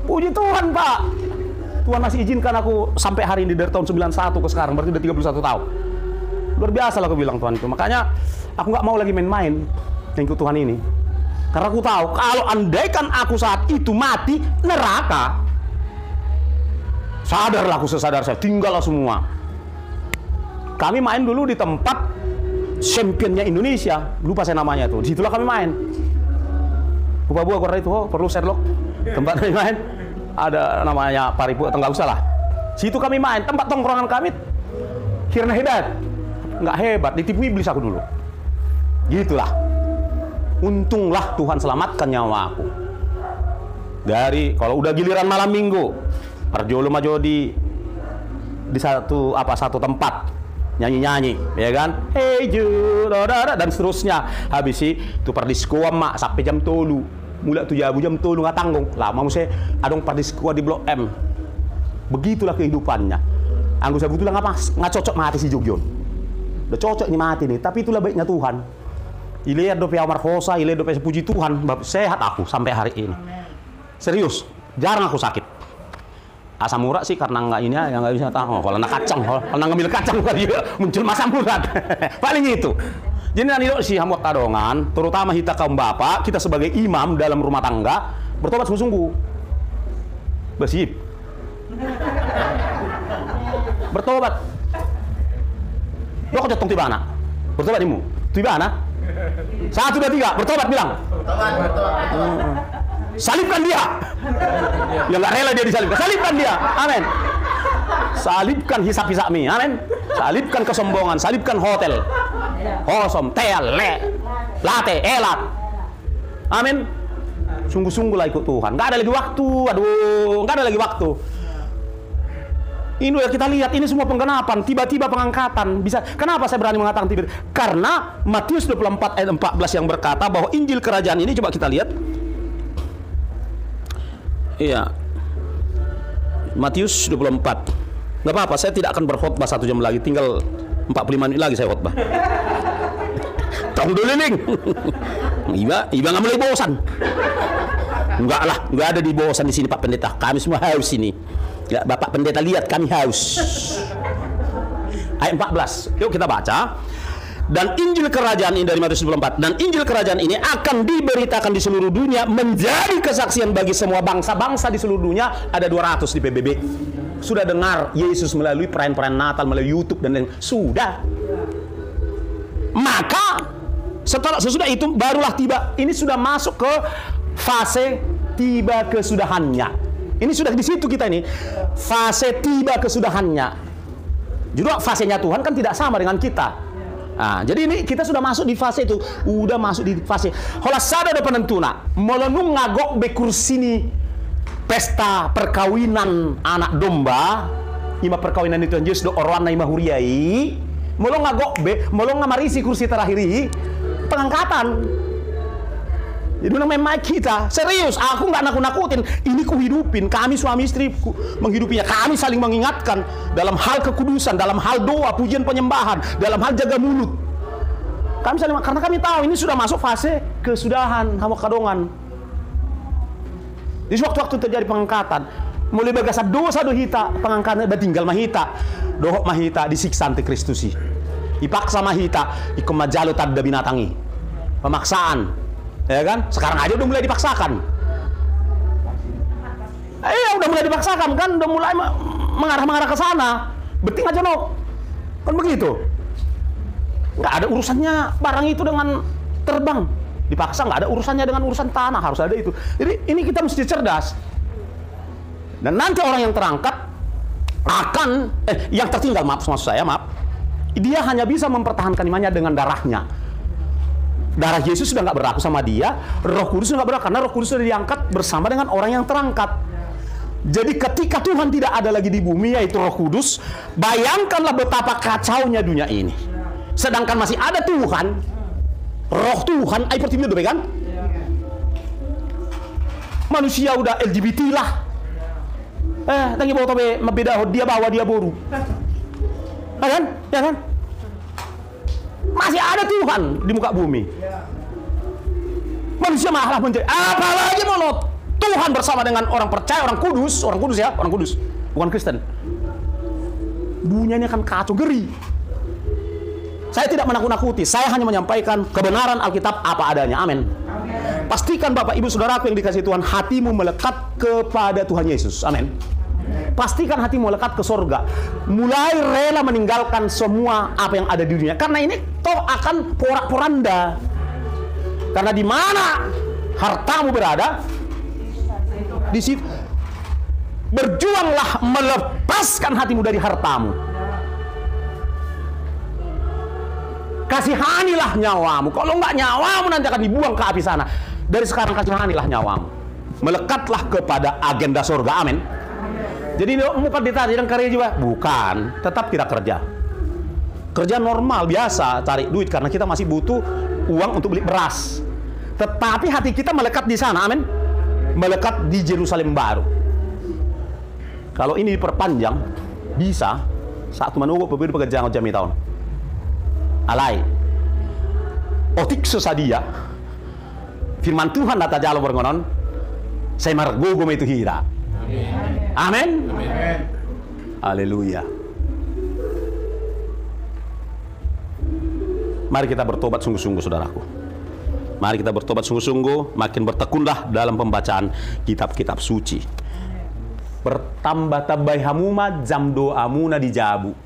[SPEAKER 1] Puji Tuhan, Pak. Tuhan masih izinkan aku sampai hari ini dari tahun 91 ke sekarang, berarti udah 31 tahun. Luar biasa lah aku bilang Tuhan itu. Makanya aku nggak mau lagi main-main dengan Tuhan ini. Karena aku tahu kalau andaikan aku saat itu mati neraka. Sadarlah aku sesadar saya, tinggallah semua. Kami main dulu di tempat championnya Indonesia, lupa saya namanya tuh. Di situlah kami main. Lupa buah karena itu perlu Sherlock. Tempat kami main ada namanya Paripu atau nggak usah lah. Situ kami main, tempat tongkrongan kami. Kirana hebat. Nggak hebat, ditipu iblis aku dulu. Gitulah. Untunglah Tuhan selamatkan nyawa aku. Dari kalau udah giliran malam minggu,
[SPEAKER 2] Parjolo majo di satu tempat nyanyi-nyanyi, ya kan? Hey Judah, dan seterusnya. Habis itu pardiskoa mak sampai jam 3. Mulai tu jam 3 nggak tanggung. Lama saya adong pardiskoa di Blok M. Begitulah kehidupannya. Anggo saya butuh nggak cocok mati si Jogjon. Udah cocok ini mati nih, tapi itulah baiknya Tuhan. Ile do pe amarhosa, ile do pe puji Tuhan, sehat aku sampai hari ini. Serius, jarang aku sakit. Asam urat sih karena nggak ini ya nggak bisa tahu. Kalau nak kacang, kalau ngambil kacang dia muncul asam urat. Paling itu. Jadi nanti sih hamuak kadongan, terutama kita kaum bapak, kita sebagai imam dalam rumah tangga bertobat sungguh-sungguh. Bersih. Bertobat. Lo kok jatuh tiba anak? Bertobat imu. Tiba anak? 1, 2, 3, bertobat bilang. Bertobat. Salibkan dia. Yang nggak rela dia disalibkan. Salibkan dia. Amin. Salibkan hisap-hisap mi. Amin. Salibkan kesombongan. Salibkan hotel. Hosom, tel, le, late, elat. Amin. Sungguh-sungguh lah ikut Tuhan. Nggak ada lagi waktu. Aduh, nggak ada lagi waktu. Ini ya kita lihat ini semua penggenapan, tiba-tiba pengangkatan. Bisa. Kenapa saya berani mengatakan tiba? Karena Matius 24 ayat 14 yang berkata bahwa Injil Kerajaan ini, coba kita lihat. Iya. Matius 24. Nggak apa-apa, saya tidak akan berkhotbah 1 jam lagi, tinggal 45 menit lagi saya khotbah. Tong dululing. Iba nggak mulai bosan. Enggak lah, nggak ada di bosan di sini Pak Pendeta. Kami semua haus ini. Ya, Bapak Pendeta lihat kami haus. Ayat 14. Yuk kita baca. Dan Injil Kerajaan ini dari Matius 24. Dan Injil Kerajaan ini akan diberitakan di seluruh dunia menjadi kesaksian bagi semua bangsa-bangsa di seluruh dunia. Ada 200 di PBB. Sudah dengar Yesus melalui perayaan-perayaan Natal, melalui YouTube dan lain. Sudah. Maka sesudah itu barulah tiba. Ini sudah masuk ke fase tiba kesudahannya. Ini sudah di situ kita ini. Fase tiba kesudahannya. Juga fasenya Tuhan kan tidak sama dengan kita. Nah, jadi ini kita sudah masuk di fase itu. Udah masuk di fase. Hola sada ada penentuna. Melenung ngagok be kursini pesta perkawinan anak domba. Ima perkawinan itu Yesus do orwana ima huriai. Melong ngagok be, melong ngamarisi kursi terakhiri pengangkatan. Jadi memang kita serius, aku nggak nakut-nakutin. Ini kuhidupin, kami suami istri menghidupinya. Kami saling mengingatkan dalam hal kekudusan, dalam hal doa, pujian penyembahan, dalam hal jaga mulut. Kami saling, karena kami tahu ini sudah masuk fase kesudahan, hawa kadongan. Di waktu-waktu terjadi pengangkatan, mulai bagasa dosa dohita, pengangkatan tinggal mahita, dohok mahita disiksa anti Kristusi. Ipaksa mahita, ikum majalo tadda binatangi, pemaksaan. Ya kan? Sekarang aja udah mulai dipaksakan. Udah mulai dipaksakan kan, udah mulai mengarah ke sana. Beting aja no. Kan begitu. Nggak ada urusannya barang itu dengan terbang. Dipaksa nggak ada urusannya dengan urusan tanah, harus ada itu. Jadi ini kita mesti cerdas. Dan nanti orang yang terangkat akan yang tertinggal, maksud saya, dia hanya bisa mempertahankan imannya dengan darahnya. Darah Yesus sudah nggak berlaku sama dia, Roh Kudus sudah nggak berlaku karena Roh Kudus sudah diangkat bersama dengan orang yang terangkat. Jadi ketika Tuhan tidak ada lagi di bumi, yaitu Roh Kudus, bayangkanlah betapa kacaunya dunia ini. Sedangkan masih ada Tuhan, Roh Tuhan, seperti itu kan? Manusia udah LGBT lah. Tangi bawa tobe mabeda dia bawa dia boru. Ya kan? Masih ada Tuhan di muka bumi. Manusia malah menjadi apalagi mau Tuhan bersama dengan orang percaya, orang kudus ya, orang kudus, bukan Kristen. Dunia ini akan kacau, geri. Saya tidak menakut-nakuti, saya hanya menyampaikan kebenaran Alkitab apa adanya. Amin. Pastikan Bapak Ibu Saudaraku yang dikasihi Tuhan, hatimu melekat kepada Tuhan Yesus. Amin. Pastikan hatimu melekat ke surga. Mulai rela meninggalkan semua apa yang ada di dunia. Karena ini toh akan porak-poranda. Karena di mana hartamu berada, di situ. Berjuanglah melepaskan hatimu dari hartamu. Kasihanilah nyawamu. Kalau enggak, nyawamu nanti akan dibuang ke api sana. Dari sekarang kasihanilah nyawamu. Melekatlah kepada agenda surga. Amin. Jadi mau pendeta yang kerja juga? Bukan, tetap kita kerja. Kerja normal, biasa, cari duit karena kita masih butuh uang untuk beli beras. Tetapi hati kita melekat di sana, amin. Melekat di Yerusalem baru. Kalau ini diperpanjang, bisa satu menunggu berbeda pekerjaan jam tahun. Alai. Otik sesadia. Firman Tuhan data jalo bergonon. Saya margogo itu hira. Amin. Haleluya. Mari kita bertobat sungguh-sungguh, saudaraku. Mari kita bertobat sungguh-sungguh, makin bertekunlah dalam pembacaan kitab-kitab suci. Bertambah-tambah hamuma jam doamuna dijabu.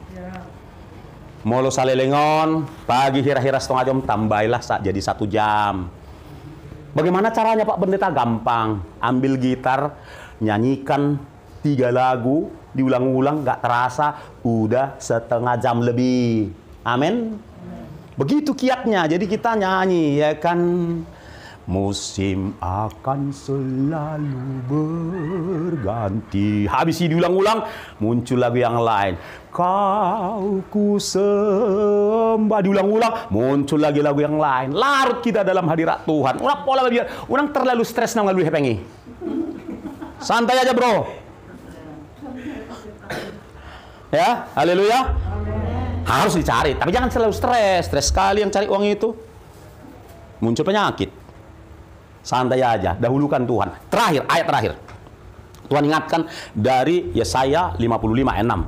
[SPEAKER 2] Molo salelengon, pagi hira-hira setengah jam, tambahlah jadi 1 jam. Bagaimana caranya Pak Pendeta? Gampang. Ambil gitar, nyanyikan 3 lagu, diulang-ulang, gak terasa, udah setengah jam lebih. Amin. Begitu kiatnya, jadi kita nyanyi, ya kan? Musim akan selalu berganti. Habis diulang-ulang, muncul lagu yang lain. Kau ku sembah, diulang-ulang, muncul lagi lagu yang lain. Larut kita dalam hadirat Tuhan. Orang pola biar, orang terlalu stres nang lalu hepengi. Santai aja bro. Ya, haleluya. Harus dicari, tapi jangan selalu stres. Stres sekali yang cari uang itu. Muncul penyakit. Santai aja, dahulukan Tuhan. Terakhir, ayat terakhir. Tuhan ingatkan dari Yesaya 55:6.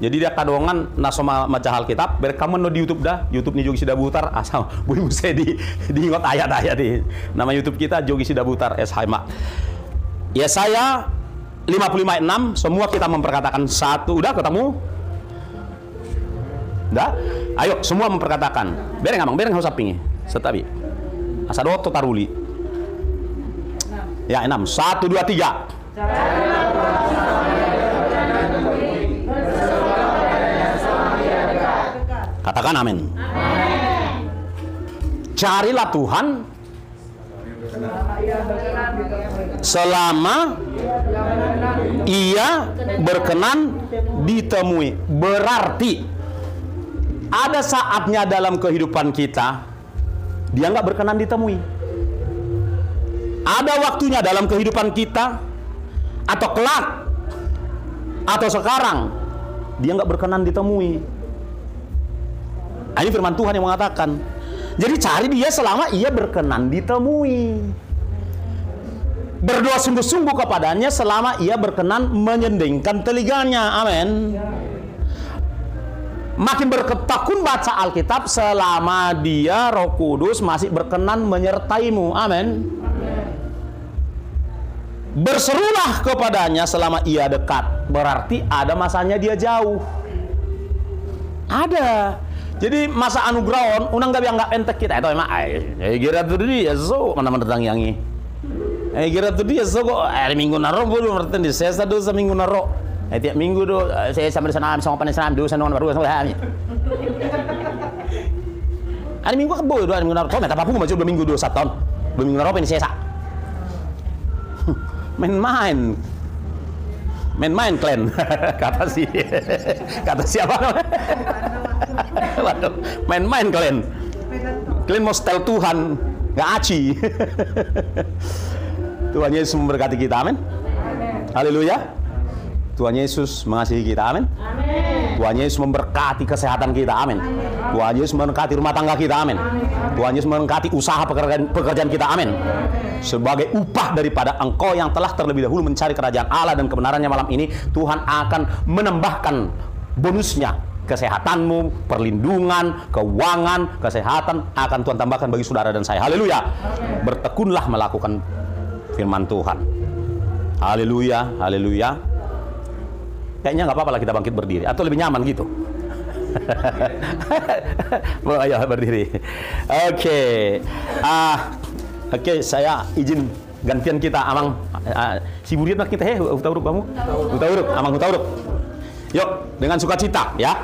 [SPEAKER 2] Jadi dia kadongan nasoma maca Alkitab, berkamu no di YouTube dah. YouTube ni Jogi Sidabutar asal boleh mesti diingat ayat-ayat di. Nama YouTube kita Jogi Sidabutar SHMA. Yesaya 55:6, semua kita memperkatakan satu. Udah ketemu? Udah? Ayo semua memperkatakan. Bereng amang, bereng harus apingi. Setabi. Asadoto taruli. Ya, 6. 1 2 3. Katakan amin. Carilah Tuhan selama Ia berkenan ditemui. Berarti ada saatnya dalam kehidupan kita Dia nggak berkenan ditemui. Ada waktunya dalam kehidupan kita, atau kelak, atau sekarang, Dia nggak berkenan ditemui. Ini firman Tuhan yang mengatakan. Jadi cari Dia selama Ia berkenan ditemui. Berdoa sungguh-sungguh kepadanya selama Ia berkenan menyendingkan telinganya. Amin. Makin bertekun baca Alkitab selama Dia, Roh Kudus, masih berkenan menyertaimu. Amin. Berserulah kepadanya selama Ia dekat. Berarti ada masanya Dia jauh. Ada. Jadi masa anugerah unang gabi anggap entek kita itu emang kira tuh dia so mana mendatang yang ini. Kira tuh dia so kok hari Minggu naro bodoh ngerti di sesa do seminggu naro. Tiap minggu do saya sampai di sana sama panen senam do sana baru sampai hari. Hari Minggu kebo do hari Minggu naro. Tapi apa pun maju 2 minggu do 1 tahun. 2 minggu naro pen sesa. Main-main klan kata siapa waduh, main-main kalian mau setel Tuhan nggak aci. Tuhan Yesus memberkati kita, amin. Haleluya. Tuhan Yesus mengasihi kita, amin. Tuhan Yesus memberkati kesehatan kita, amin. Tuhan Yesus memberkati rumah tangga kita, amin. Tuhan Yesus memberkati usaha pekerjaan kita, amin. Sebagai upah daripada engkau yang telah terlebih dahulu mencari kerajaan Allah dan kebenarannya, malam ini Tuhan akan menambahkan bonusnya. Kesehatanmu, perlindungan, keuangan, kesehatan akan Tuhan tambahkan bagi saudara dan saya. Haleluya. Bertekunlah melakukan firman Tuhan. Haleluya, haleluya. Kayaknya nggak apa-apa lah kita bangkit berdiri, atau lebih nyaman gitu. Ayo berdiri. Oke. Oke, saya izin gantian kita amang si Buriat nak kita utauruk kamu. Utauruk, amang utauruk. Yuk, dengan sukacita ya.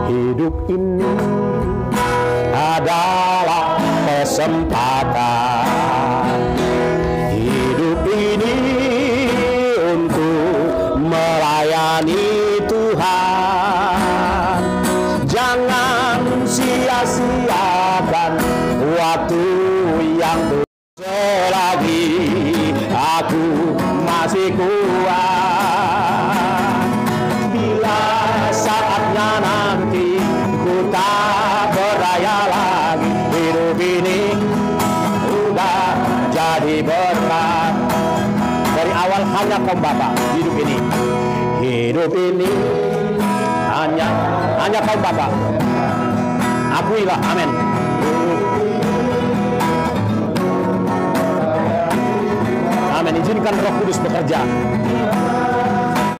[SPEAKER 2] Hidup ini adalah kesempatan hidup ini untuk melayani Tuhan. Jangan sia-siakan waktu yang selagi aku masih kuat. Bila saatnya nanti ku tak berdaya lagi, hidup ini udah jadi berkat. Dari awal hanya Kau Bapa, hidup ini hanya Kau Bapa. Akuilah, amin. Amin. Izinkan Roh Kudus bekerja.